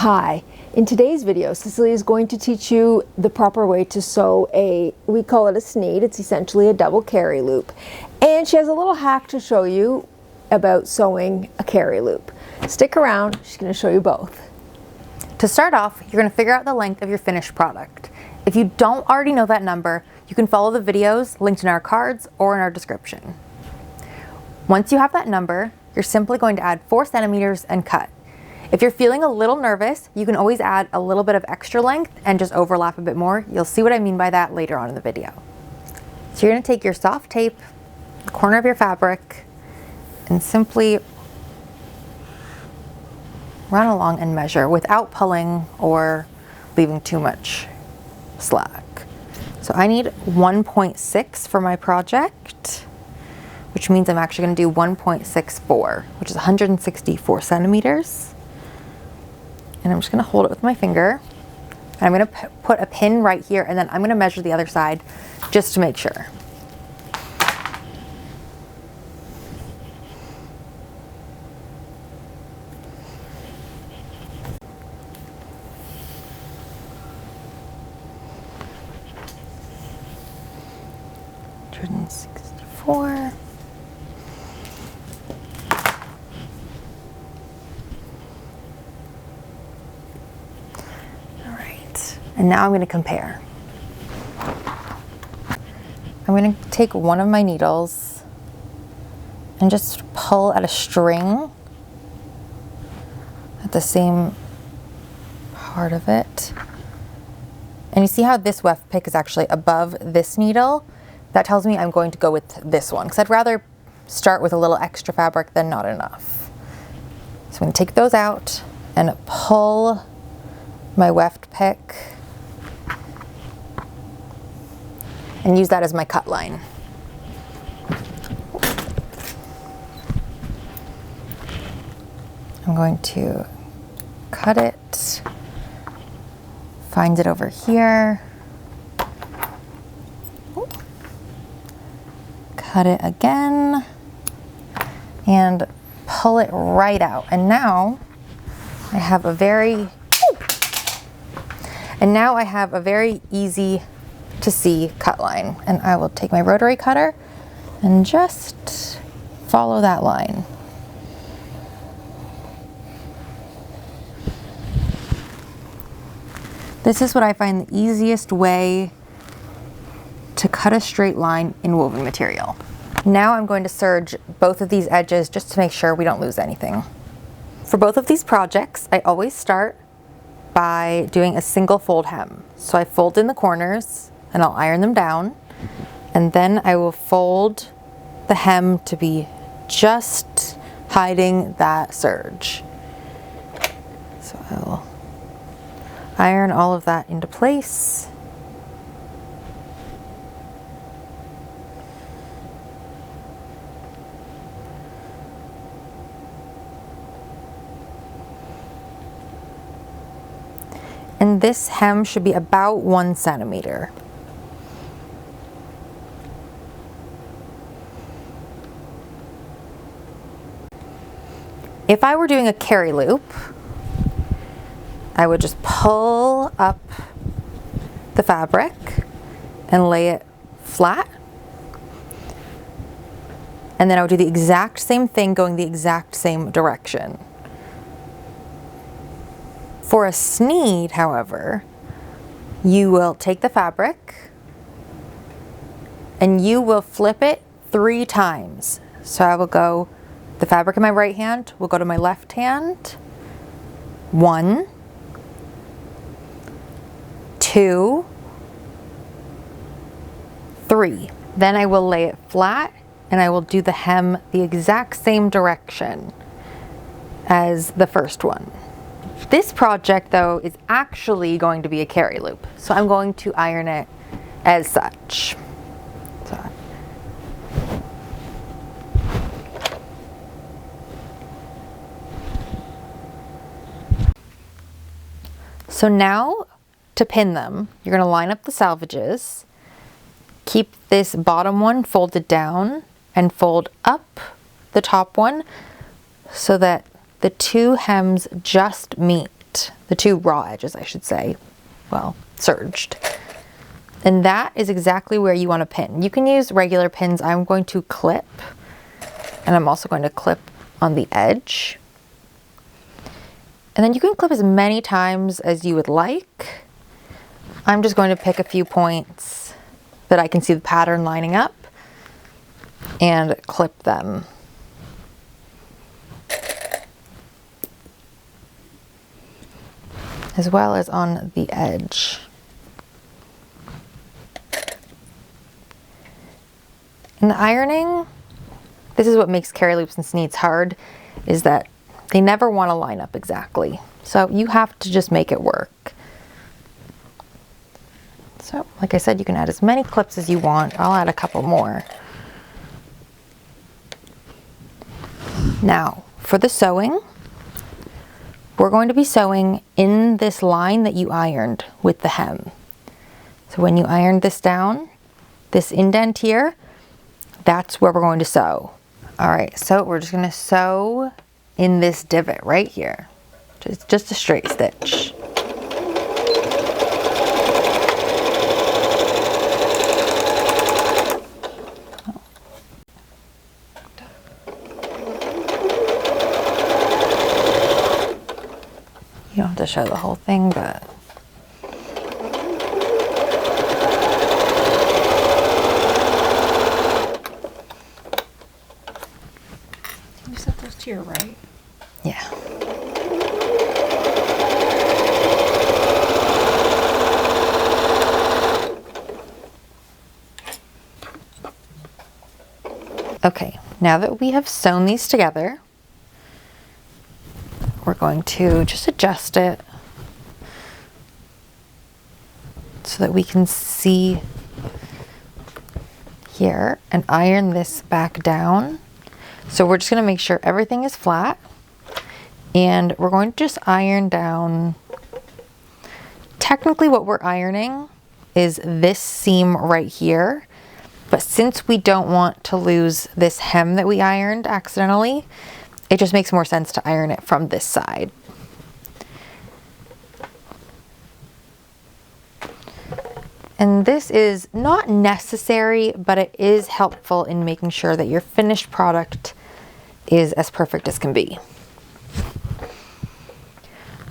Hi, in today's video, Cecilia is going to teach you the proper way to sew we call it a Sneed. It's essentially a double carry loop. And she has a little hack to show you about sewing a carry loop. Stick around, she's going to show you both. To start off, you're going to figure out the length of your finished product. If you don't already know that number, you can follow the videos linked in our cards or in our description. Once you have that number, you're simply going to add 4 centimeters and cut. If you're feeling a little nervous, you can always add a little bit of extra length and just overlap a bit more. You'll see what I mean by that later on in the video. So you're going to take your soft tape, the corner of your fabric, and simply run along and measure without pulling or leaving too much slack. So I need 1.6 for my project, which means I'm actually going to do 1.64, which is 164 centimeters. And I'm just going to hold it with my finger. And I'm going to put a pin right here, and then I'm going to measure the other side just to make sure. $164. And now I'm going to compare. I'm going to take one of my needles and just pull at a string at the same part of it. And you see how this weft pick is actually above this needle? That tells me I'm going to go with this one, because I'd rather start with a little extra fabric than not enough. So I'm going to take those out and pull my weft pick and use that as my cut line. I'm going to cut it, find it over here, cut it again, and pull it right out. And now I have a very easy to see cut line, and I will take my rotary cutter and just follow that line. This is what I find the easiest way to cut a straight line in woven material. Now I'm going to serge both of these edges just to make sure we don't lose anything. For both of these projects, I always start by doing a single fold hem. So I fold in the corners and I'll iron them down, and then I will fold the hem to be just hiding that serge. So I will iron all of that into place. And this hem should be about 1 centimeter. If I were doing a carry loop, I would just pull up the fabric and lay it flat. And then I would do the exact same thing going the exact same direction. For a Sneed, however, you will take the fabric and you will flip it 3 times. So I will go, the fabric in my right hand will go to my left hand. 1, 2, 3. Then I will lay it flat and I will do the hem the exact same direction as the first one. This project, though, is actually going to be a carry loop, so I'm going to iron it as such. So now, to pin them, you're going to line up the salvages, keep this bottom one folded down, and fold up the top one so that the two hems just meet. cut the two raw edges, I should say, well, serged. And that is exactly where you want to pin. You can use regular pins. I'm going to clip, and I'm also going to clip on the edge. And then you can clip as many times as you would like. I'm just going to pick a few points that I can see the pattern lining up and clip them. As well as on the edge. In the ironing, this is what makes carry loops and sneeds hard, is that they never want to line up exactly. So you have to just make it work. So, like I said, you can add as many clips as you want. I'll add a couple more. Now, for the sewing, we're going to be sewing in this line that you ironed with the hem. So when you ironed this down, this indent here, that's where we're going to sew. All right, so we're just gonna sew in this divot right here. Just a straight stitch. You don't have to show the whole thing, but You set those to your right. yeah. Okay, now that we have sewn these together, we're going to just adjust it so that we can see here and iron this back down. So we're just going to make sure everything is flat, and we're going to just iron down. Technically what we're ironing is this seam right here, but since we don't want to lose this hem that we ironed accidentally, it just makes more sense to iron it from this side. And this is not necessary, but it is helpful in making sure that your finished product is as perfect as can be.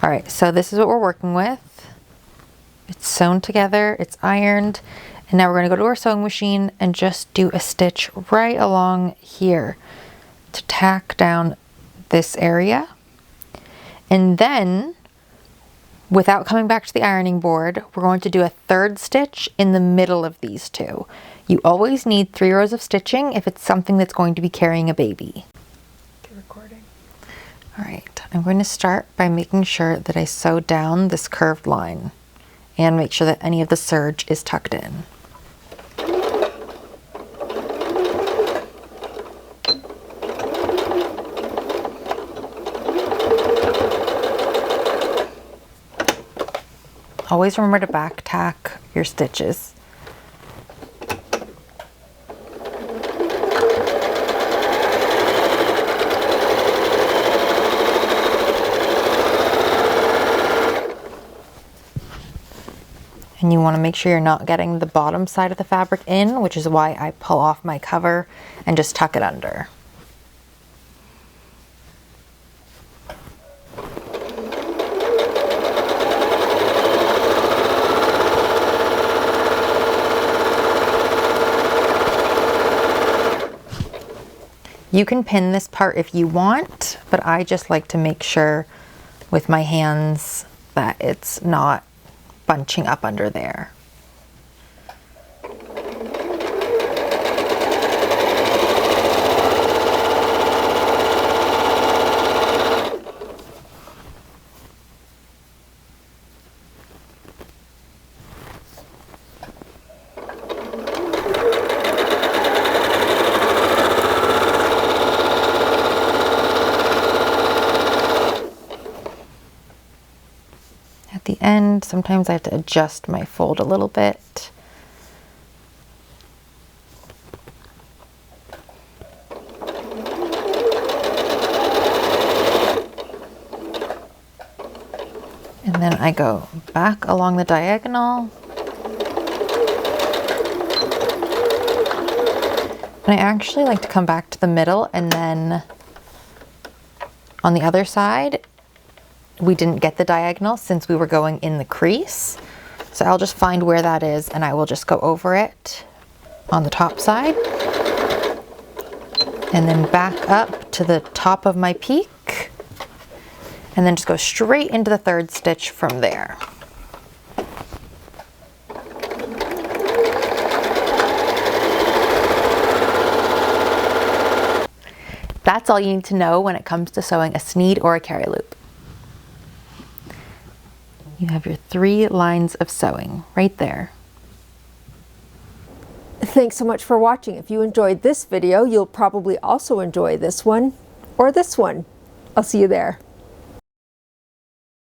All right, so this is what we're working with. It's sewn together, it's ironed, and now we're going to go to our sewing machine and just do a stitch right along here to tack down this area. And then, without coming back to the ironing board, we're going to do a third stitch in the middle of these two. You always need 3 rows of stitching if it's something that's going to be carrying a baby. Recording. All right, I'm going to start by making sure that I sew down this curved line and make sure that any of the serge is tucked in. Always remember to back tack your stitches. And you want to make sure you're not getting the bottom side of the fabric in, which is why I pull off my cover and just tuck it under. You can pin this part if you want, but I just like to make sure with my hands that it's not bunching up under there. At the end, sometimes I have to adjust my fold a little bit. And then I go back along the diagonal. And I actually like to come back to the middle, and then on the other side, we didn't get the diagonal since we were going in the crease. So I'll just find where that is and I will just go over it on the top side. And then back up to the top of my peak. And then just go straight into the third stitch from there. That's all you need to know when it comes to sewing a Sneed or a carry loop. You have your 3 lines of sewing right there. Thanks so much for watching. If you enjoyed this video, you'll probably also enjoy this one or this one. I'll see you there.